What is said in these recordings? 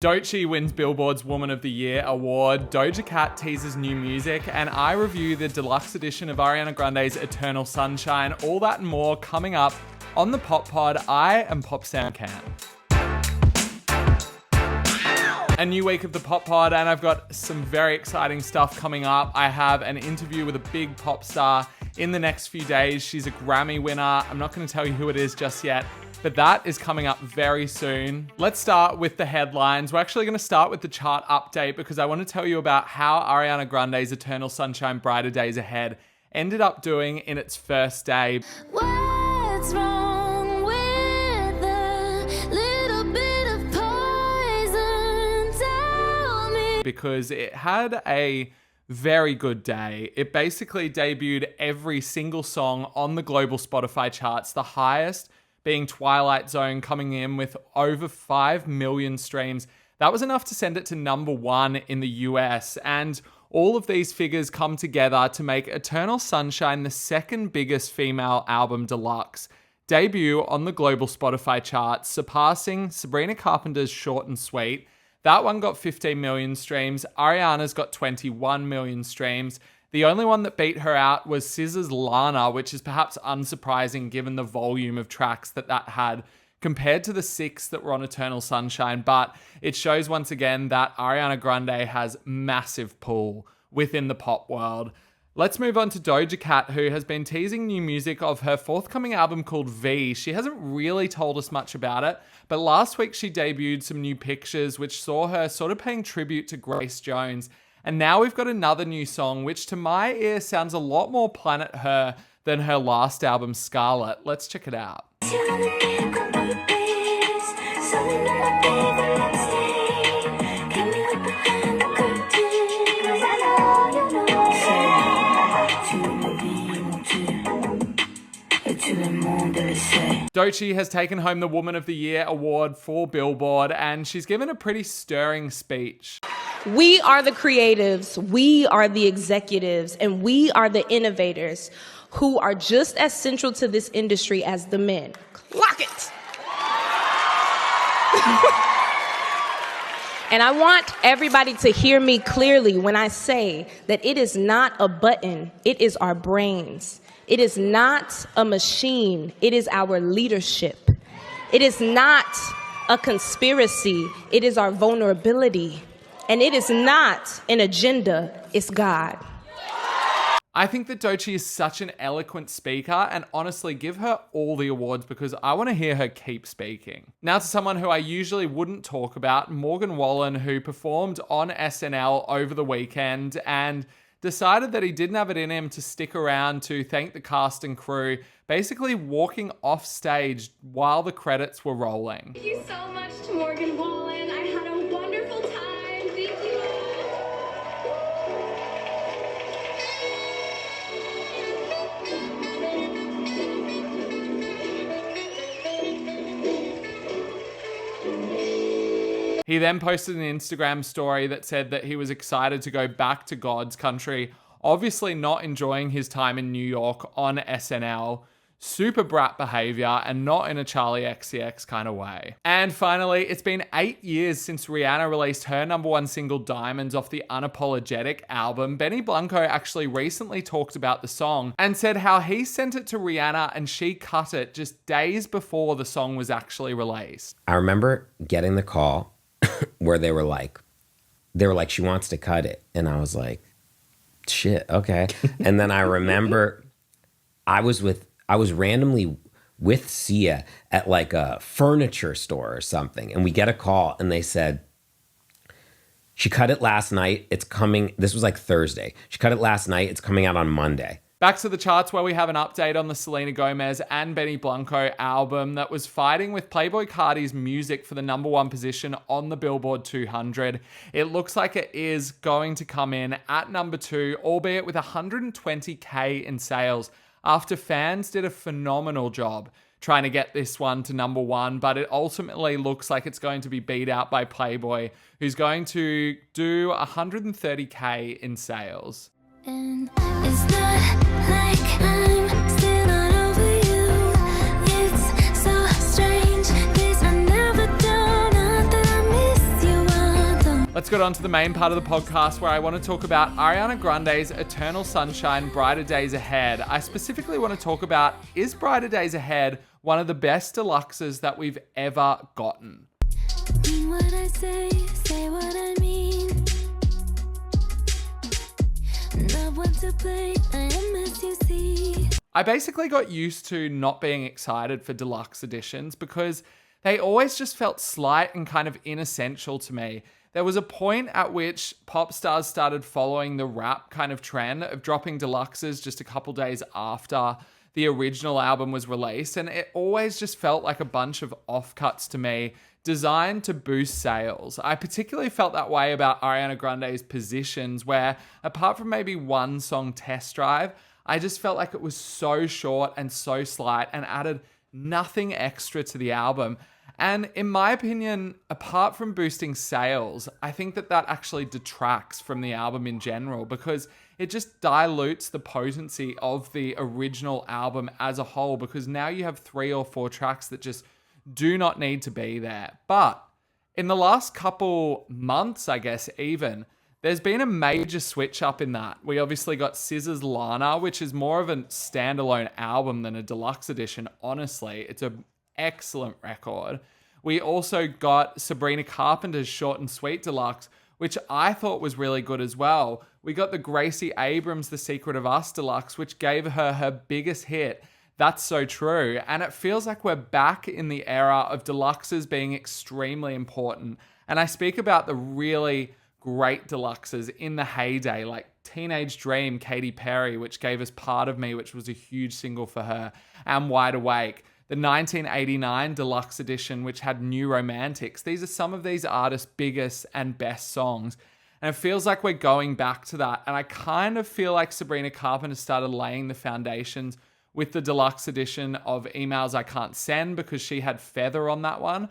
Doechii wins Billboard's Woman of the Year award, Doja Cat teases new music, and I review the deluxe edition of Ariana Grande's Eternal Sunshine. All that and more coming up on the Pop Pod. I am Pop Sam Cam. A new week of the Pop Pod, and I've got some very exciting stuff coming up. I have an interview with a big pop star in the next few days. She's a Grammy winner. I'm not going to tell you who it is just yet, but that is coming up very soon. Let's start with the headlines. We're actually going to start with the chart update because I want to tell you about how Ariana Grande's Eternal Sunshine Brighter Days Ahead ended up doing in its first day. What's wrong with a little bit of poison? Tell me. Because it had a very good day. It basically debuted every single song on the global Spotify charts, the highest being Twilight Zone, coming in with over 5 million streams. That was enough to send it to number 1 in the US. And all of these figures come together to make Eternal Sunshine the second biggest female album deluxe debut on the global Spotify charts, surpassing Sabrina Carpenter's Short and Sweet. That one got 15 million streams. Ariana's got 21 million streams. The only one that beat her out was SZA's Lana, which is perhaps unsurprising given the volume of tracks that had compared to the 6 that were on Eternal Sunshine. But it shows once again that Ariana Grande has massive pull within the pop world. Let's move on to Doja Cat, who has been teasing new music of her forthcoming album called V. She hasn't really told us much about it, but last week she debuted some new pictures which saw her sort of paying tribute to Grace Jones. And now we've got another new song, which to my ear sounds a lot more Planet Her than her last album, Scarlet. Let's check it out. Doechii has taken home the Woman of the Year award for Billboard, and she's given a pretty stirring speech. We are the creatives, we are the executives, and we are the innovators who are just as central to this industry as the men. Clock it! And I want everybody to hear me clearly when I say that it is not a button, it is our brains. It is not a machine, it is our leadership. It is not a conspiracy, it is our vulnerability. And it is not an agenda, it's God. I think that Doechii is such an eloquent speaker, and honestly, give her all the awards because I want to hear her keep speaking. Now to someone who I usually wouldn't talk about, Morgan Wallen, who performed on SNL over the weekend and decided that he didn't have it in him to stick around to thank the cast and crew, basically walking off stage while the credits were rolling. Thank you so much to Morgan Wallen. I had a wonderful time. Thank you. He then posted an Instagram story that said that he was excited to go back to God's country, obviously not enjoying his time in New York on SNL. Super brat behavior and not in a Charlie XCX kind of way. And finally, it's been 8 years since Rihanna released her #1 single Diamonds off the Unapologetic album. Benny Blanco actually recently talked about the song and said how he sent it to Rihanna and she cut it just days before the song was actually released. I remember getting the call where they were like, she wants to cut it. And I was like, shit, okay. And then I remember I was randomly with Sia at like a furniture store or something. And we get a call and they said, she cut it last night. It's coming. This was like Thursday. She cut it last night. It's coming out on Monday. Back to the charts where we have an update on the Selena Gomez and Benny Blanco album that was fighting with Playboi Carti's Music for the #1 position on the Billboard 200. It looks like it is going to come in at #2, albeit with 120K in sales, after fans did a phenomenal job trying to get this one to #1, but it ultimately looks like it's going to be beat out by Playboi, who's going to do 130K in sales. And it's not like I'm still not over you. It's so strange, 'cause I never do, not that I miss you. Let's get on to the main part of the podcast where I want to talk about Ariana Grande's Eternal Sunshine, Brighter Days Ahead. I specifically want to talk about, is Brighter Days Ahead one of the best deluxes that we've ever gotten? Mean what I say what I mean. Not one to play, I am as you see. I basically got used to not being excited for deluxe editions because they always just felt slight and kind of inessential to me. There was a point at which pop stars started following the rap kind of trend of dropping deluxes just a couple days after the original album was released, and it always just felt like a bunch of offcuts to me designed to boost sales. I particularly felt that way about Ariana Grande's Positions, where apart from maybe one song, Test Drive, I just felt like it was so short and so slight and added nothing extra to the album. And in my opinion, apart from boosting sales, I think that actually detracts from the album in general because it just dilutes the potency of the original album as a whole, because now you have 3 or 4 tracks that just do not need to be there. But in the last couple months, I guess even, there's been a major switch up in that. We obviously got SZA's Lana, which is more of a standalone album than a deluxe edition, honestly. It's an excellent record. We also got Sabrina Carpenter's Short and Sweet Deluxe, which I thought was really good as well. We got the Gracie Abrams The Secret of Us Deluxe, which gave her biggest hit, That's So True. And it feels like we're back in the era of deluxes being extremely important. And I speak about the really great deluxes in the heyday, like Teenage Dream, Katy Perry, which gave us Part of Me, which was a huge single for her, and Wide Awake. The 1989 deluxe edition, which had New Romantics. These are some of these artists' biggest and best songs. And it feels like we're going back to that. And I kind of feel like Sabrina Carpenter started laying the foundations with the deluxe edition of Emails I Can't Send, because she had Feather on that one.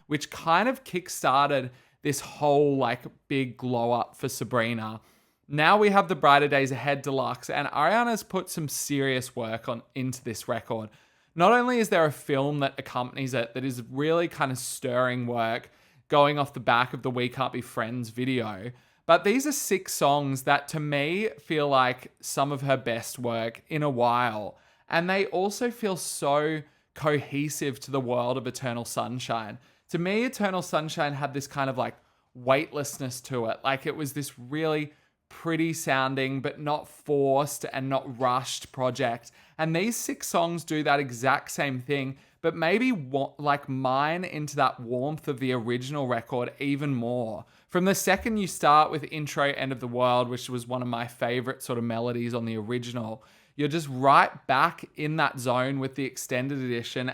Which kind of kickstarted this whole like big glow up for Sabrina. Now we have the Brighter Days Ahead Deluxe, and Ariana's put some serious work into this record. Not only is there a film that accompanies it that is really kind of stirring work going off the back of the We Can't Be Friends video, but these are 6 songs that to me feel like some of her best work in a while. And they also feel so cohesive to the world of Eternal Sunshine. To me, Eternal Sunshine had this kind of like weightlessness to it. Like it was this really pretty sounding but not forced and not rushed project, and these 6 songs do that exact same thing, but maybe like mine into that warmth of the original record even more. From the second you start with Intro End of the World, which was one of my favorite sort of melodies on the original, you're just right back in that zone with the extended edition.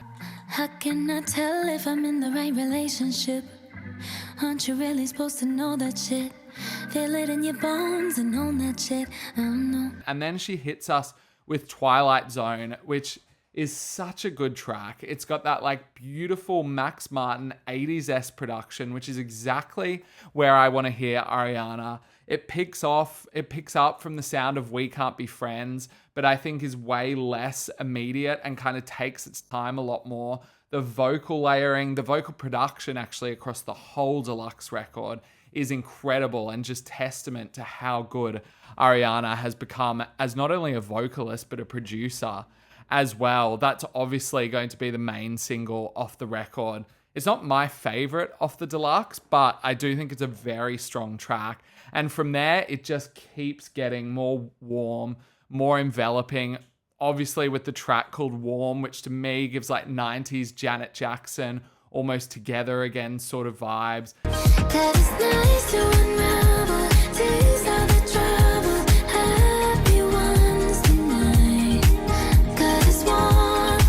How can I tell if I'm in the right relationship? Aren't you really supposed to know that shit? Feel it in your bones and own that shit. I don't know. And then she hits us with Twilight Zone, which is such a good track. It's got that like beautiful Max Martin 80s-esque production, which is exactly where I want to hear Ariana. It picks up from the sound of We Can't Be Friends, but I think is way less immediate and kind of takes its time a lot more. The vocal layering, the vocal production actually across the whole deluxe record is incredible and just testament to how good Ariana has become as not only a vocalist, but a producer as well. That's obviously going to be the main single off the record. It's not my favorite off the deluxe, but I do think it's a very strong track. And from there, it just keeps getting more warm, more enveloping. Obviously with the track called Warm, which to me gives like 90s Janet Jackson, almost together again sort of vibes. That is nice to unravel. These are the trouble. Happy ones tonight. 'Cause it's warm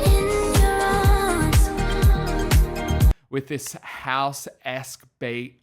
in your arms. With this house-esque beat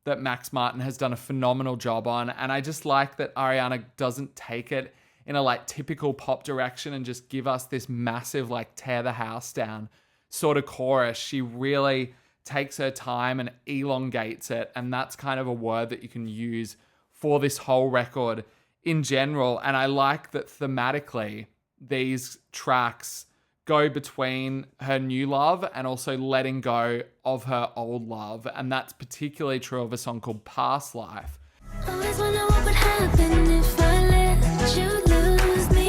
that Max Martin has done a phenomenal job on. And I just like that Ariana doesn't take it in a like typical pop direction and just give us this massive like tear the house down sort of chorus. She really takes her time and elongates it, and that's kind of a word that you can use for this whole record in general. And I like that thematically these tracks go between her new love and also letting go of her old love. And that's particularly true of a song called Past Life. Always wonder what would happen if I let you lose me.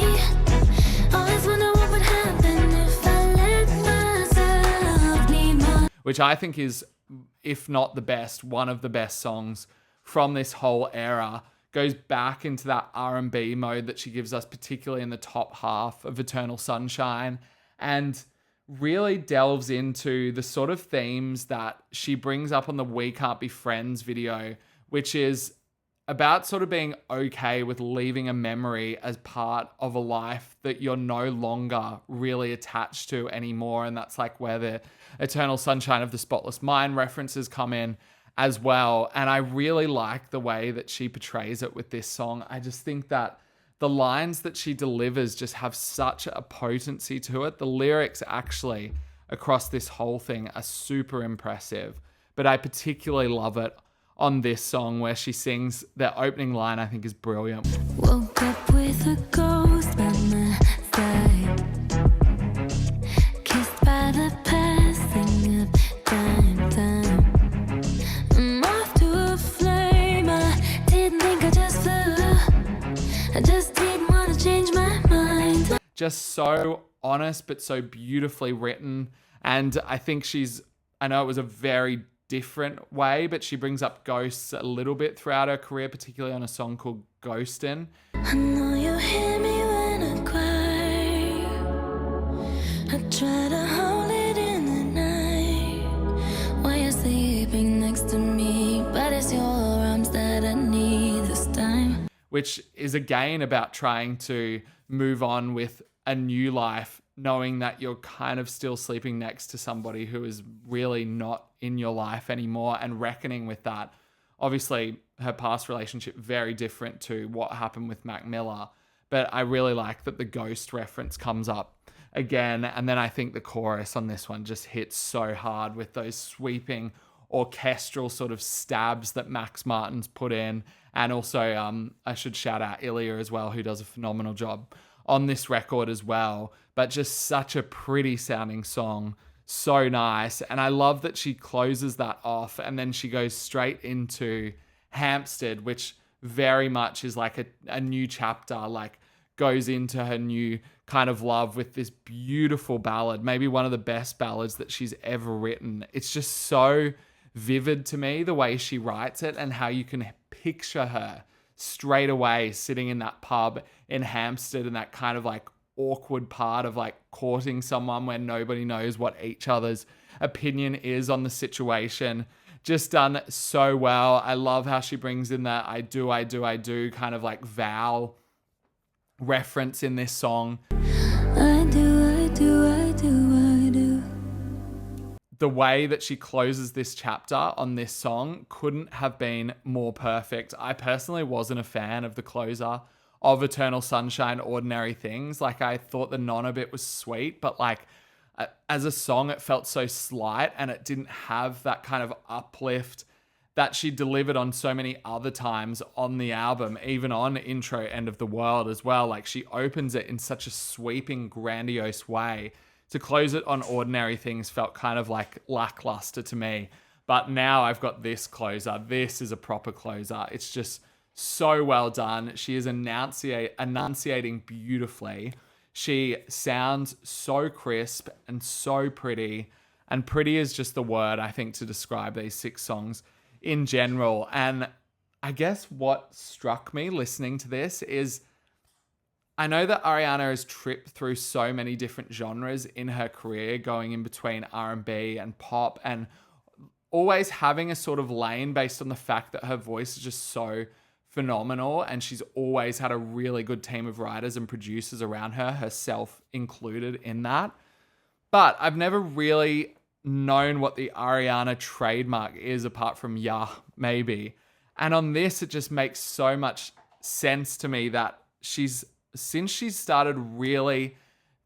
Always wonder what would happen if I let myself need more. Which I think is, if not the best, one of the best songs from this whole era. Goes back into that R&B mode that she gives us, particularly in the top half of Eternal Sunshine, and really delves into the sort of themes that she brings up on the We Can't Be Friends video, which is about sort of being okay with leaving a memory as part of a life that you're no longer really attached to anymore. And that's like where the Eternal Sunshine of the Spotless Mind references come in as well. And I really like the way that she portrays it with this song. I just think that the lines that she delivers just have such a potency to it. The lyrics actually across this whole thing are super impressive, but I particularly love it on this song where she sings, the opening line I think is brilliant. Woke up with a ghost by my side, kissed by the passing of time. I'm off to a flame. I didn't think I just flew. I just didn't want to change my mind. Just so honest, but so beautifully written. And I think I know it was a very different way, but she brings up ghosts a little bit throughout her career, particularly on a song called Ghostin'. I know you hear me when I cry. I try to hold it in the night while you're sleeping next to me, but it's your arms that I need this time. Which is again about trying to move on with a new life, knowing that you're kind of still sleeping next to somebody who is really not in your life anymore, and reckoning with that. Obviously, her past relationship, very different to what happened with Mac Miller, but I really like that the ghost reference comes up again. And then I think the chorus on this one just hits so hard with those sweeping orchestral sort of stabs that Max Martin's put in. And also, I should shout out Ilya as well, who does a phenomenal job on this record as well. But just such a pretty sounding song. So nice. And I love that she closes that off and then she goes straight into Hampstead, which very much is like a new chapter, like goes into her new kind of love with this beautiful ballad, maybe one of the best ballads that she's ever written. It's just so vivid to me, the way she writes it, and how you can picture her straight away sitting in that pub in Hampstead, and that kind of like awkward part of like courting someone where nobody knows what each other's opinion is on the situation. Just done so well. I love how she brings in that I do kind of like vow reference in this song. I do. The way that she closes this chapter on this song couldn't have been more perfect. I personally wasn't a fan of the closer of Eternal Sunshine, Ordinary Things. Like, I thought the Nonna bit was sweet, but like as a song, it felt so slight and it didn't have that kind of uplift that she delivered on so many other times on the album, even on Intro End of the World as well. Like, she opens it in such a sweeping, grandiose way. To close it on Ordinary Things felt kind of like lackluster to me. But now I've got this closer. This is a proper closer. It's just so well done. She is enunciating beautifully. She sounds so crisp and so pretty. And pretty is just the word, I think, to describe these 6 songs in general. And I guess what struck me listening to this is, I know that Ariana has tripped through so many different genres in her career, going in between R&B and pop, and always having a sort of lane based on the fact that her voice is just so phenomenal, and she's always had a really good team of writers and producers around her, herself included in that. But I've never really known what the Ariana trademark is apart from yeah, maybe. And on this, it just makes so much sense to me that since she's started really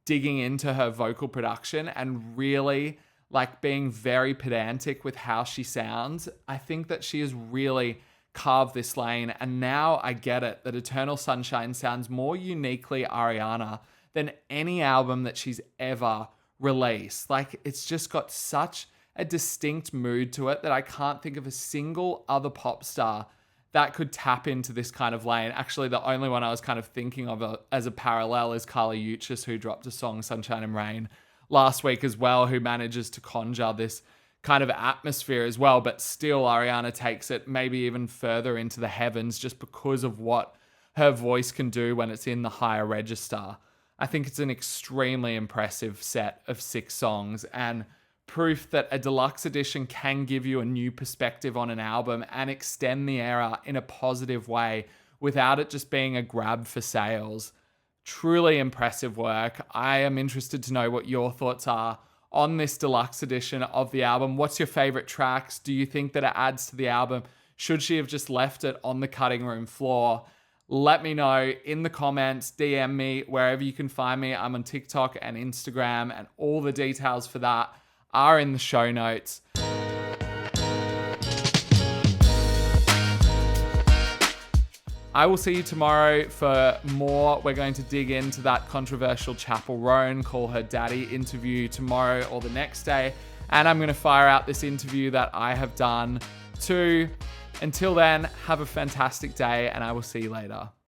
digging into her vocal production and really like being very pedantic with how she sounds, I think that she has really carved this lane. And now I get it, that Eternal Sunshine sounds more uniquely Ariana than any album that she's ever released. Like, it's just got such a distinct mood to it that I can't think of a single other pop star that could tap into this kind of lane. Actually, the only one I was kind of thinking of as a parallel is Carly Uchis, who dropped a song, Sunshine and Rain, last week as well, who manages to conjure this kind of atmosphere as well. But still, Ariana takes it maybe even further into the heavens just because of what her voice can do when it's in the higher register. I think it's an extremely impressive set of 6 songs, and proof that a deluxe edition can give you a new perspective on an album and extend the era in a positive way without it just being a grab for sales. Truly impressive work. I am interested to know what your thoughts are on this deluxe edition of the album. What's your favorite tracks? Do you think that it adds to the album? Should she have just left it on the cutting room floor? Let me know in the comments, DM me, wherever you can find me. I'm on TikTok and Instagram, and all the details for that are in the show notes. I will see you tomorrow for more. We're going to dig into that controversial Chapel Roan, Call Her Daddy interview tomorrow or the next day. And I'm going to fire out this interview that I have done too. Until then, have a fantastic day, and I will see you later.